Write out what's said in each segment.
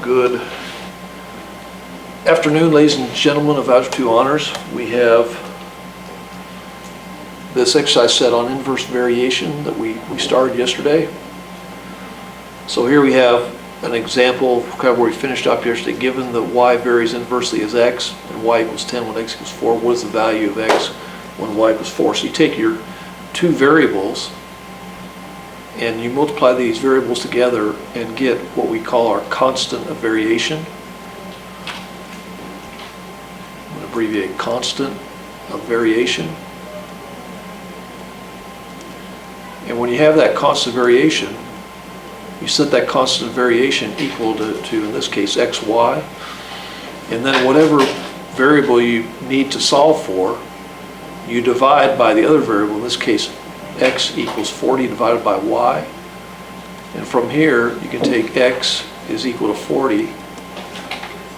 Good afternoon, ladies and gentlemen of Algebra 2 Honors. We have this exercise set on inverse variation that we started yesterday. So here we have an example kind of where we finished up yesterday. Given that y varies inversely as x and y equals 10 when x equals 4, what is the value of x when y equals 4? So you take your two variables and you multiply these variables together and get what we call our constant of variation. I'm going to abbreviate constant of variation. And when you have that constant variation, you set that constant of variation equal to in this case, xy. And then whatever variable you need to solve for, you divide by the other variable, in this case, x equals 40 divided by y. And from here, you can take x is equal to 40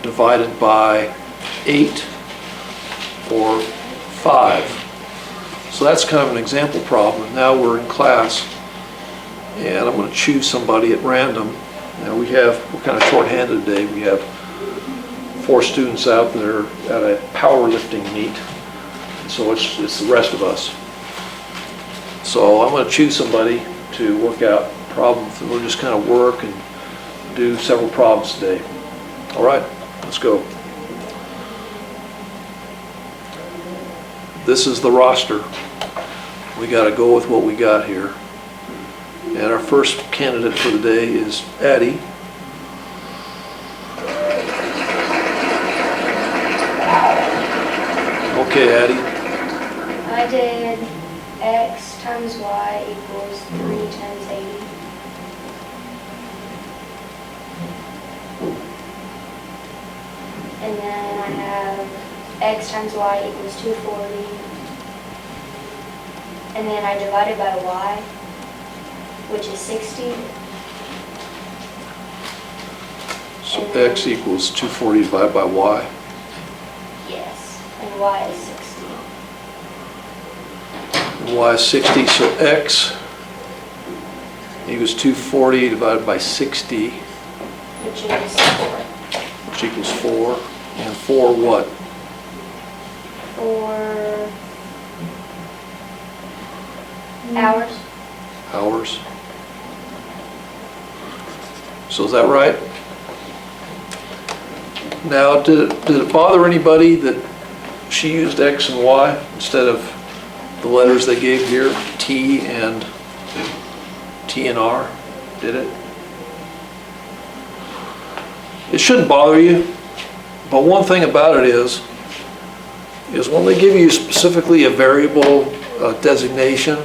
divided by 8 or 5. So that's kind of an example problem. Now we're in class, and I'm going to choose somebody at random. Now we're kind of short-handed today. We have 4 students out there at a powerlifting meet, so it's the rest of us. So I'm going to choose somebody to work out problems, and we'll just kind of work and do several problems today. All right, let's go. This is the roster. We got to go with what we got here. And our first candidate for the day is Addie. Okay, Addie. I did x times y equals 3 times 80. And then I have x times y equals 240. And then I divided by y, which is 60. So x equals 240 divided by y. Yes, and y is 60. Y is 60, so x equals 240 divided by 60, Which is 4. which equals 4. And 4 what? 4 hours. Hours. So is that right? Now, did it bother anybody that she used x and y instead of the letters they gave here, T and R? Did it? It shouldn't bother you, but one thing about it is when they give you specifically a variable designation,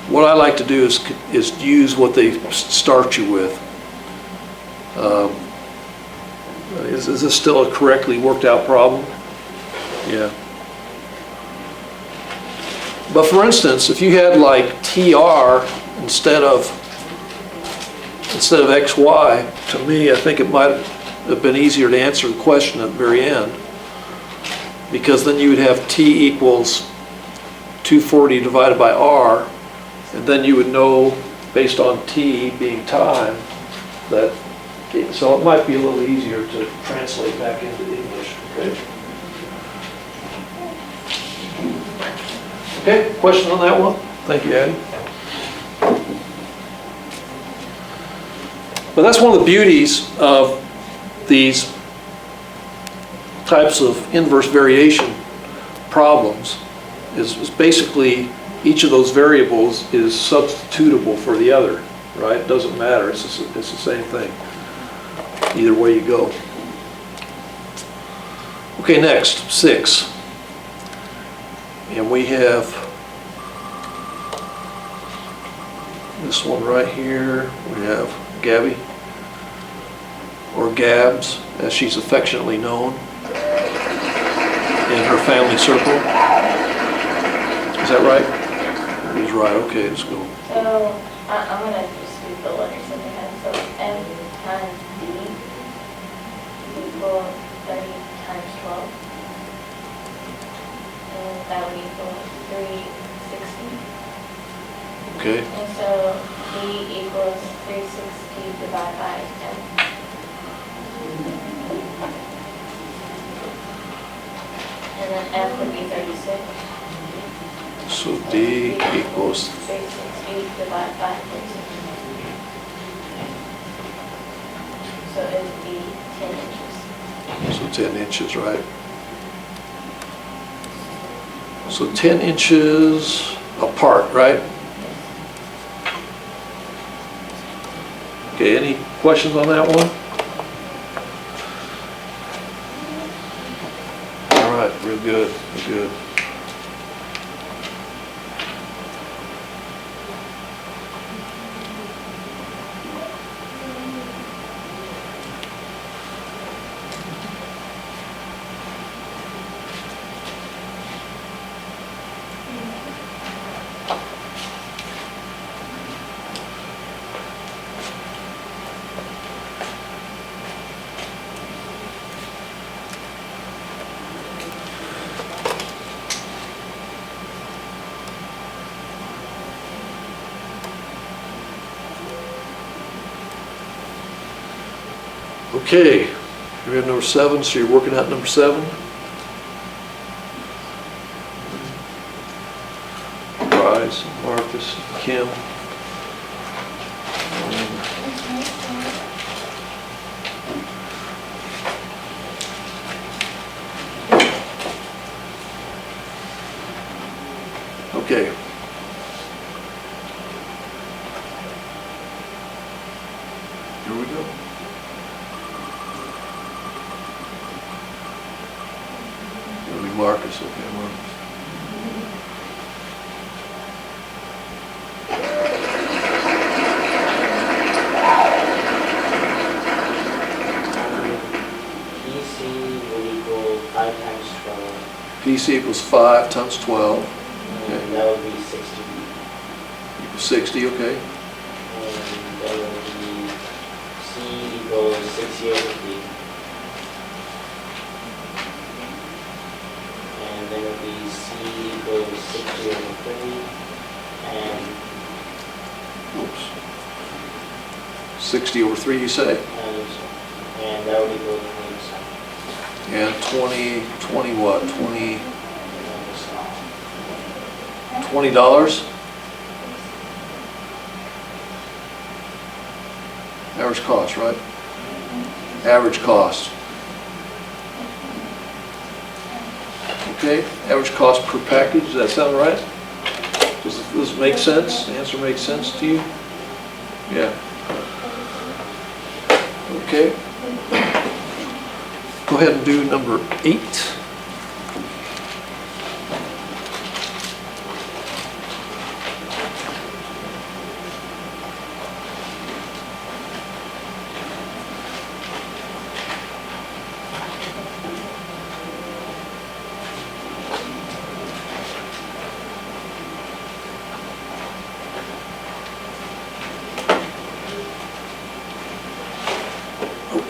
what I like to do is use what they start you with. Is this still a correctly worked out problem? Yeah. But for instance, if you had like TR instead of XY, to me, I think it might have been easier to answer the question at the very end, because then you would have T equals 240 divided by R, and then you would know, based on T being time, that, so it might be a little easier to translate back into English, okay? Okay, question on that one? Thank you, Addie. But that's one of the beauties of these types of inverse variation problems is basically each of those variables is substitutable for the other, right? It doesn't matter, it's the same thing, either way you go. Okay, next, 6. And we have this one right here. We have Gabby, or Gabs, as she's affectionately known in her family circle. Is that right? It is right. Okay, let's go. So I'm going to just read the letters that they have. So M times D equal 30 times 12. And that would equal 360. Okay. And so D equals 360 divided by M. And then F would be 36. So D equals, 360 divided by 36. So it would be 10 inches. so 10 inches, right? So 10 inches apart, right? Okay, any questions on that one? All right, real good, real good. Okay, we have number 7, so you're working out number 7. Bryce, Marcus, Kim. Okay. Here we go. It'll be Marcus, okay, Marcus. PC will equal 5 times 12, PC equals 5 times 12, and that would be 60. equals 60, okay? And that would be C equals 60 over D. And then it would be C equals 60 over 30, and 60 over 3, you say? and that would equal 27. And 20 what? $20? Average cost, right? Average cost. Okay, average cost per package, does that sound right? Does this make sense? The answer makes sense to you? Yeah. Okay. Go ahead and do number 8.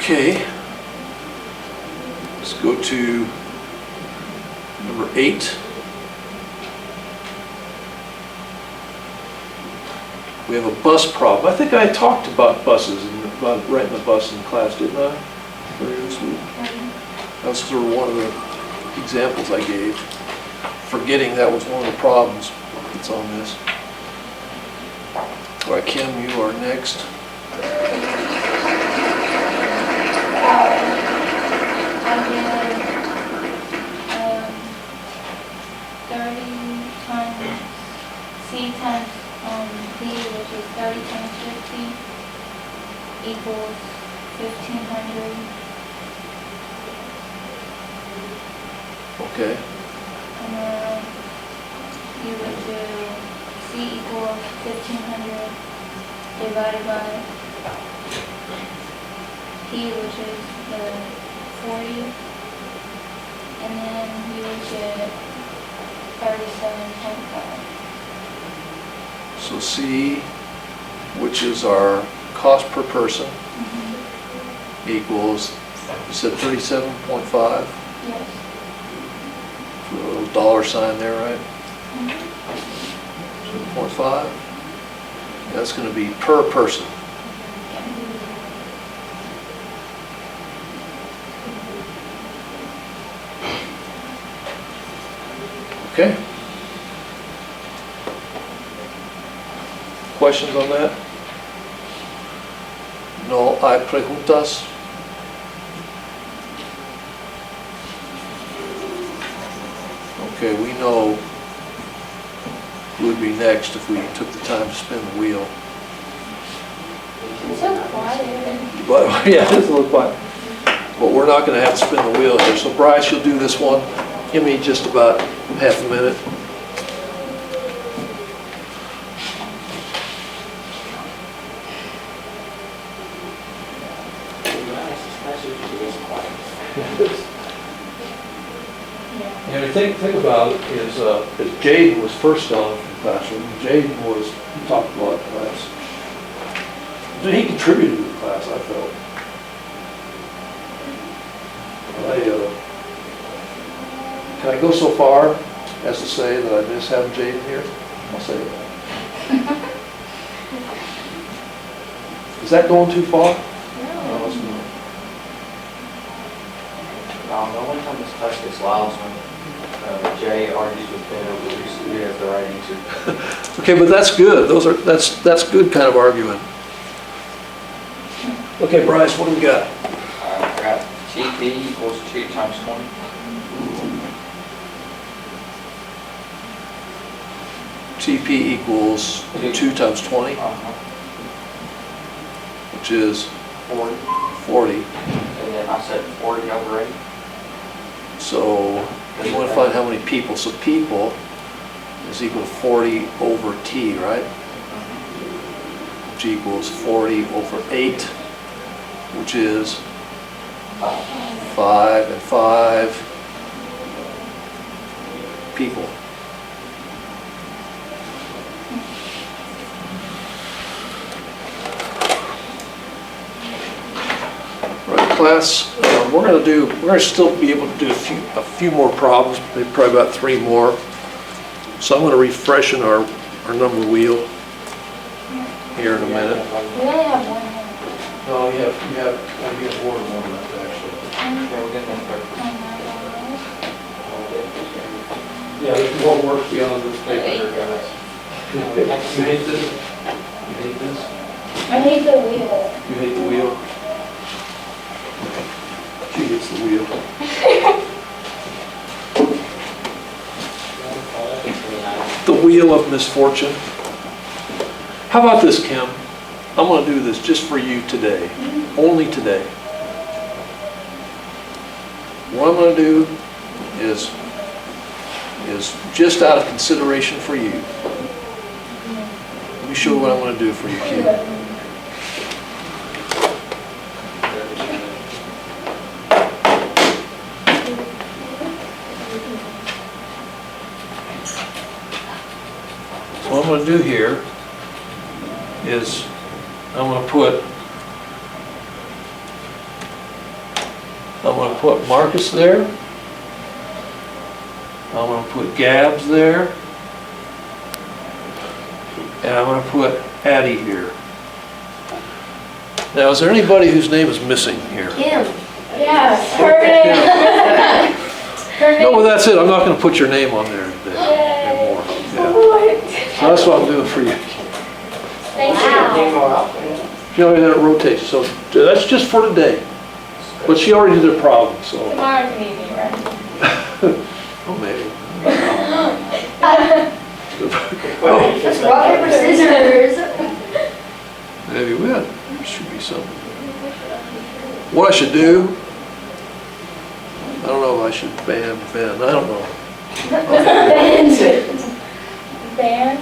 Okay. Let's go to number 8. We have a bus problem. I think I talked about buses and about renting a bus in class, didn't I? Earlier this week. That was sort of one of the examples I gave, forgetting that was one of the problems that's on this. All right, Kim, you are next. I did 30 times C times D, which is 30 times 50, equals 1,500. Okay. And then you would do C equals 1,500 divided by P, which is the 40, and then you would get 37.5. So C, which is our cost per person, equals, you said 37.5? Yes. Put a little dollar sign there, right? 7.5. That's going to be per person. Okay. Questions on that? No hay preguntas? Okay, we know who would be next if we took the time to spin the wheel. It's so quiet. But, yeah, it is a little quiet. But we're not gonna have to spin the wheel here. So Bryce, you'll do this one. Give me just about half a minute. And the thing about it is Jaden was first on in the classroom. Jaden was, he talked a lot in class. He contributed to the class, I felt. Can I go so far as to say that I miss having Jaden here? I'll say that. Is that going too far? No, it's not. The only time this class gets loud is when Jay argues with Ben over who has the right answer. Okay, but that's good. That's good kind of arguing. Okay, Bryce, what do we got? I got TP equals 2 times 20. TP equals 2 times 20, which is 40. 40. And then I said 40 over 8. So you want to find how many people. So people is equal to 40 over T, right? Which equals 40 over 8, which is 5 and 5 people. Right, class, we're going to still be able to do a few more problems, maybe probably about 3 more. So I'm going to refresh in our number wheel here in a minute. We only have one here. No, you have more than one left, actually. Yeah, we're getting there. Yeah, there's more work beyond this paper here, guys. You hate this? You hate this? I hate the wheel. You hate the wheel? She hates the wheel. The wheel of misfortune. How about this, Kim? I'm going to do this just for you today. Only today. What I'm going to do is just out of consideration for you. Let me show you what I'm going to do for you, Kim. So what I'm going to do here is I'm going to put Marcus there. I'm going to put Gabs there. And I'm going to put Addie here. Now, is there anybody whose name is missing here? Kim. Yeah, her name. Her name. No, well, that's it. I'm not going to put your name on there today anymore. Yeah. What? So that's what I'm doing for you. Thank you. You know, that rotates. So that's just for today. But she already did her problem, so. Tomorrow's meeting, right? Oh, maybe. That's rock, paper, scissors. Maybe we had, there should be something. What I should do, I don't know if I should ban Ben, I don't know. Ben.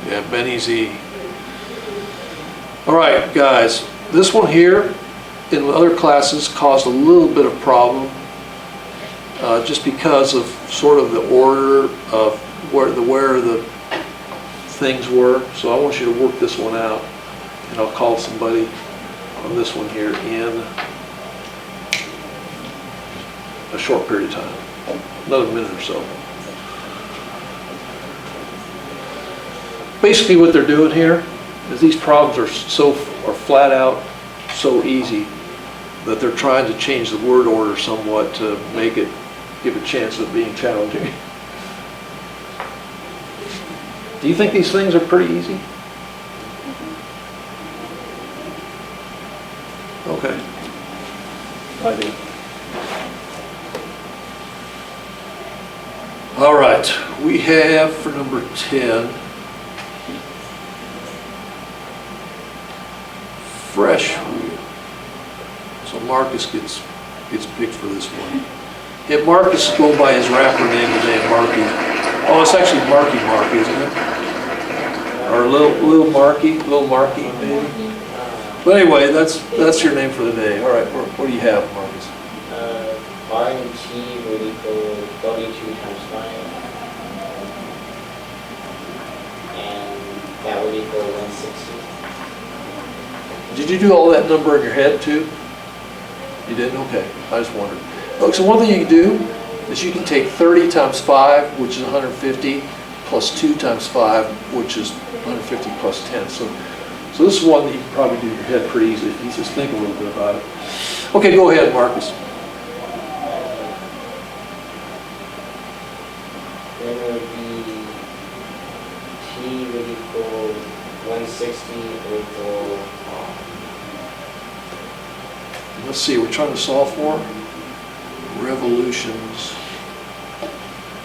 Yeah, Ben Easy. All right, guys, this one here in other classes caused a little bit of problem just because of sort of the order of where the things were. So I want you to work this one out, and I'll call somebody on this one here in a short period of time, another minute or so. Basically what they're doing here is these problems are flat out so easy that they're trying to change the word order somewhat to make it give a chance of being challenging. Do you think these things are pretty easy? Okay. I do. All right, we have for number 10, fresh wheat. So Marcus gets picked for this one. If Marcus go by his rapper name today, Marky. Oh, it's actually Marky Mark, isn't it? Or Lil Marky, maybe. But anyway, that's your name for the day. All right, what do you have, Marcus? R and T would equal 32 times 9. And that would equal 160. Did you do all that number in your head too? You didn't? Okay, I just wondered. Look, so one thing you can do is you can take 30 times 5, which is 150, plus 2 times 5, which is 150 plus 10. So this is one that you can probably do in your head pretty easily if you just think a little bit about it. Okay, go ahead, Marcus. Then it would be T would equal 160 over. Let's see, we're trying to solve for revolutions.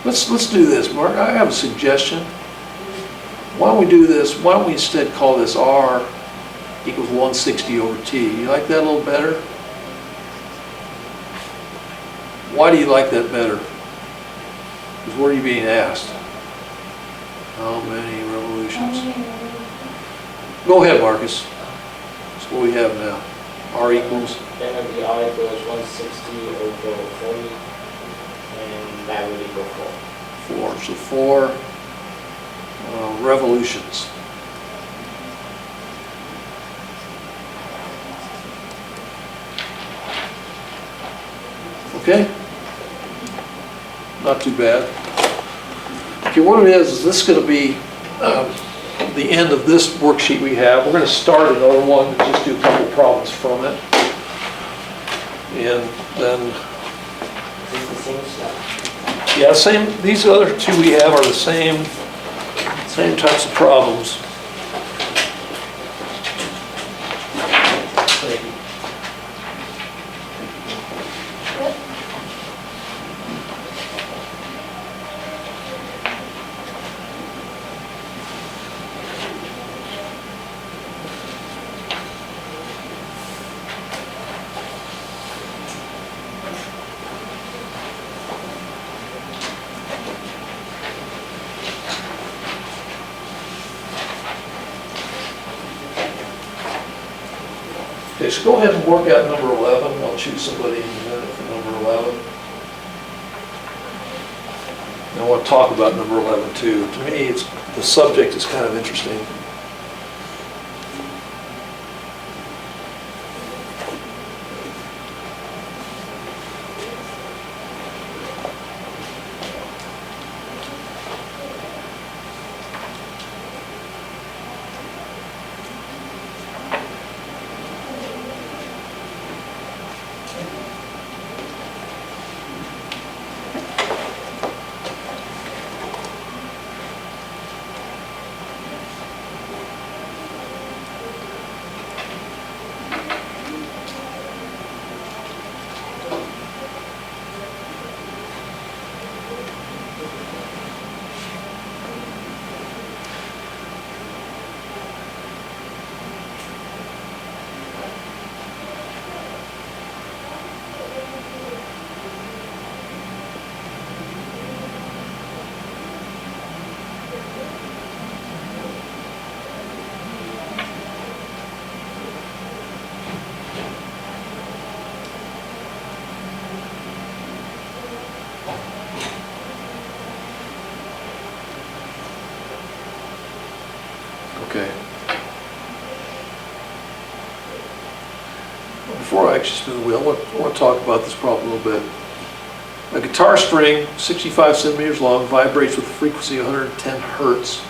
Let's do this, Mark. I have a suggestion. Why don't we do this? Why don't we instead call this R equals 160 over T? You like that a little better? Why do you like that better? Because what are you being asked? How many revolutions? Go ahead, Marcus. That's what we have now. R equals? Then it would be R equals 160 over 40. And that would equal 4. 4. So 4 revolutions. Okay? Not too bad. Okay, what it is this is going to be the end of this worksheet we have. We're going to start another one and just do a couple problems from it. And then, Is the same stuff? yeah, same. These other two we have are the same types of problems. Okay, so go ahead and work out number 11. I'll choose somebody in a minute for number 11. And I want to talk about number 11 too. To me, the subject is kind of interesting. Okay. Before I actually spin the wheel, I want to talk about this problem a little bit. A guitar string, 65 centimeters long, vibrates with a frequency of 110 hertz.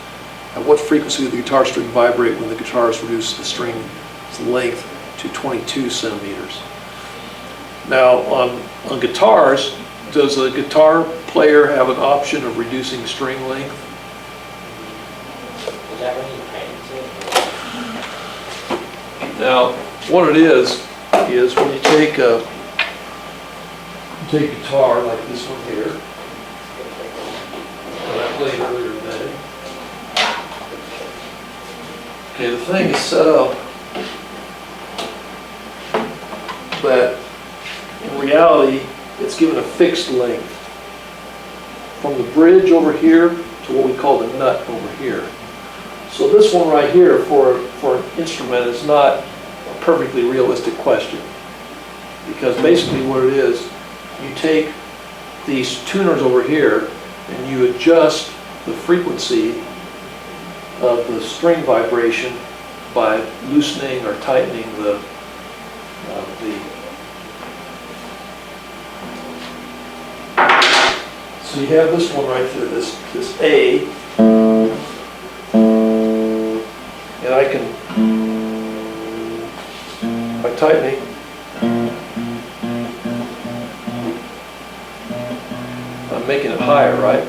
At what frequency will the guitar string vibrate when the guitarist reduces the string's length to 22 centimeters? Now, on guitars, does a guitar player have an option of reducing string length? Is that when you paint it? Now, what it is when you take guitar like this one here, that I played earlier today. Okay, the thing is set up that in reality, it's given a fixed length from the bridge over here to what we call the nut over here. So this one right here for an instrument is not a perfectly realistic question, because basically what it is, you take these tuners over here and you adjust the frequency of the string vibration by loosening or tightening the so you have this one right there, this A, and I can, by tightening, I'm making it higher, right?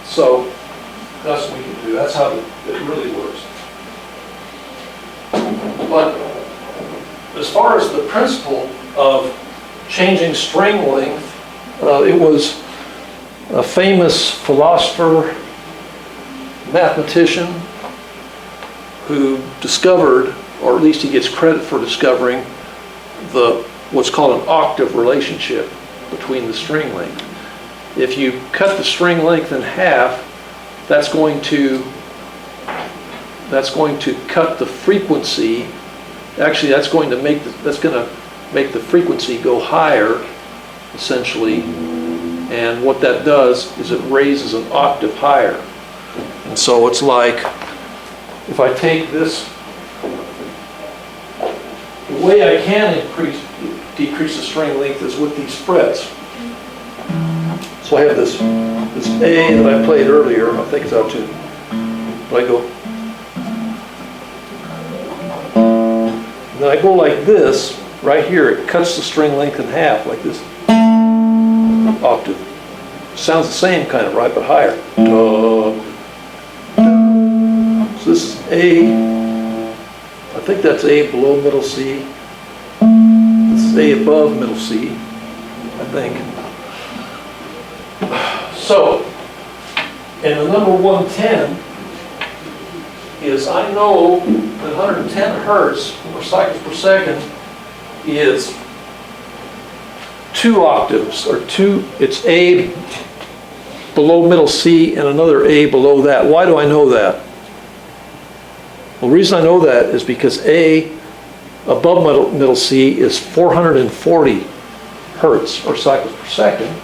So that's what we can do. That's how it really works. But as far as the principle of changing string length, it was a famous philosopher, mathematician, who discovered, or at least he gets credit for discovering, what's called an octave relationship between the string length. If you cut the string length in half, that's going to cut the frequency. Actually, that's going to make the frequency go higher, essentially. And what that does is it raises an octave higher. And so it's like, if I take this, the way I can decrease the string length is with these frets. So I have this A that I played earlier, I think it's out of tune. But I go, and then I go like this, right here, it cuts the string length in half, like this. Octave. Sounds the same kind of, right, but higher. So this is A, I think that's A below middle C. This is A above middle C, I think. So, and the number 110 is, I know that 110 hertz, or cycles per second, is 2 octaves, or it's A below middle C and another A below that. Why do I know that? Well, the reason I know that is because A above middle C is 440 hertz, or cycles per second.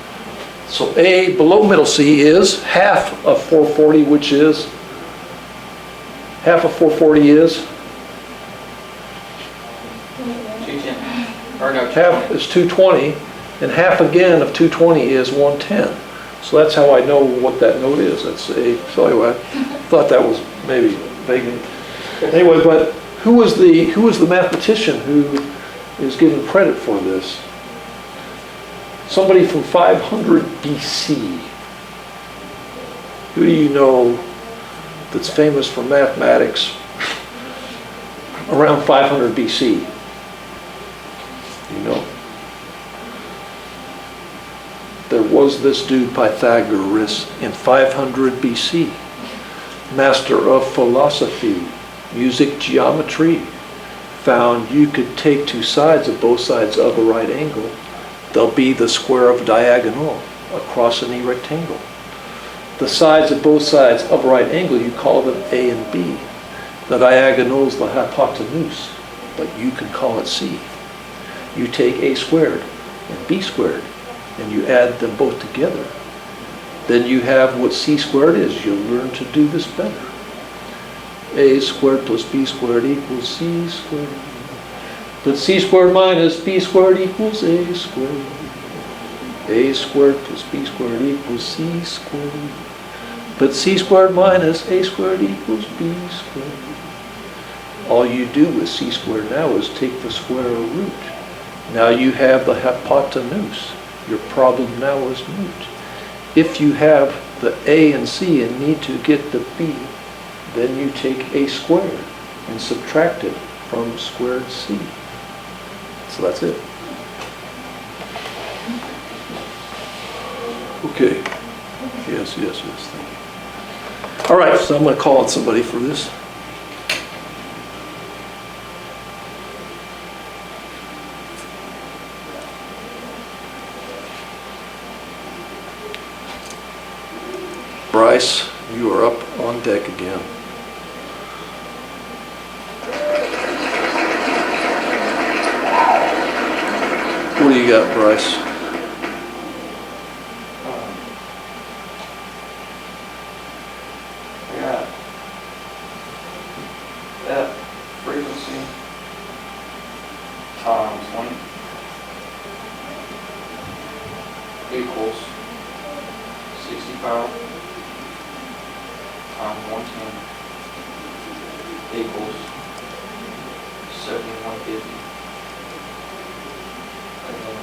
So A below middle C is half of 440, which is, half of 440 is? 210. Or no, Half is 220, and half again of 220 is 110. So that's how I know what that note is. That's A. So anyway, I thought that was maybe vaguely. Anyway, but who was the mathematician who is given credit for this? Somebody from 500 BC. Who do you know that's famous for mathematics around 500 BC? You know? There was this dude Pythagoras in 500 BC, master of philosophy, music, geometry, found you could take two sides of both sides of a right angle. They'll be the square of a diagonal across any rectangle. The sides of both sides of a right angle, you call them A and B. The diagonals, the hypotenuse, but you can call it C. You take A squared and B squared, and you add them both together. Then you have what C squared is. You'll learn to do this better. A squared plus B squared equals C squared. But C squared minus B squared equals A squared. A squared plus B squared equals C squared. But C squared minus A squared equals B squared. All you do with C squared now is take the square root Now you have the hypotenuse. Your problem now is moot. If you have the a and c and need to get the b, then you take a squared and subtract it from squared c. So that's it. Okay. Yes, thank you. All right, so I'm going to call on somebody for this. Bryce, you are up on deck again. What do you got, Bryce? I got that frequency times 20 equals 65 times 110 equals 7150. And then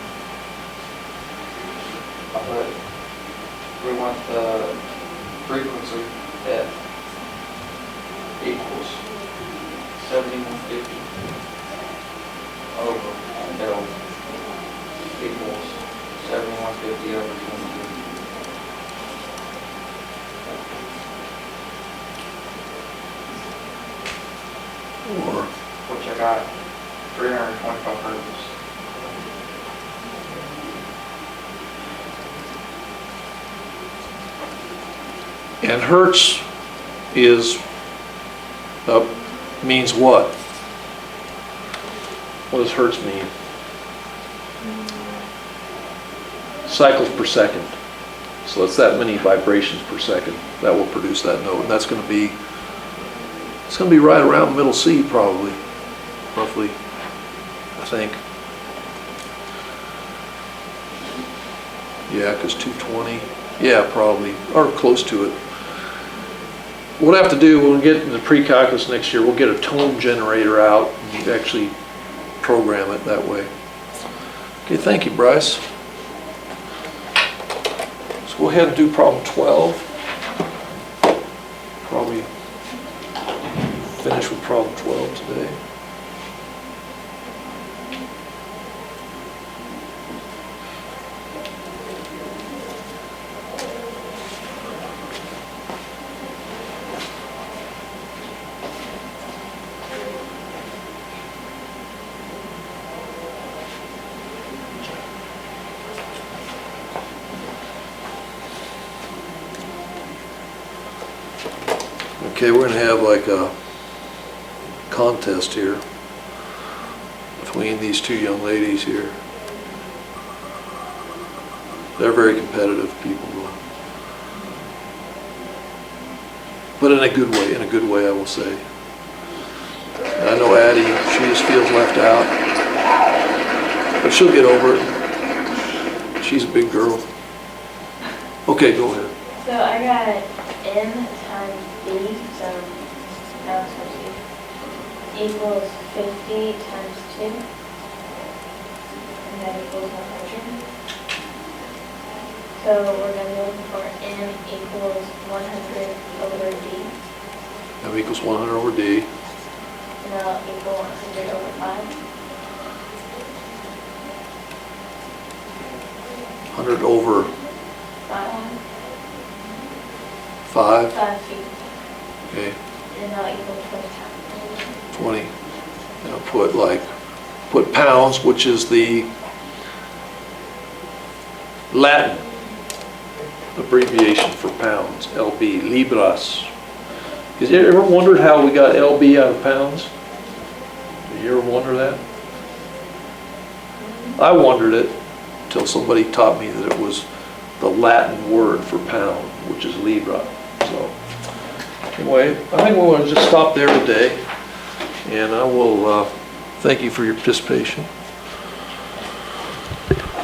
I put, we want the frequency f equals 7150 over L equals 7150 over 22. Or Which I got 325 hertz. and hertz is means what? What does hertz mean? Cycles per second. So it's that many vibrations per second that will produce that note, and that's going to be, it's going to be right around middle C probably, roughly, I think. Yeah, because 220, yeah, probably, or close to it. What we'll have to do when we get into pre-calculus next year, we'll get a tone generator out and actually program it that way. Okay, thank you, Bryce. So go ahead and do problem 12. Probably finish with problem 12 today. Okay, we're going to have like a contest here between these two young ladies here. They're very competitive people, but in a good way, I will say. And I know Addie, she just feels left out, but she'll get over it. She's a big girl. Okay, go ahead. So I got n times b, so pounds times b, equals 50 times 2, and that equals 100. So we're going to be looking for n equals 100 over d, M equals 100 over D. and that'll equal 100 over 5. 100 over 5 5. feet, Okay, and that'll equal 20 times. 20. And I'll put pounds, which is the Latin abbreviation for pounds, LB, libras. Has you ever wondered how we got LB out of pounds? Did you ever wonder that? I wondered it until somebody taught me that it was the Latin word for pound, which is libra. So anyway, I think we'll just stop there today, and I will thank you for your participation.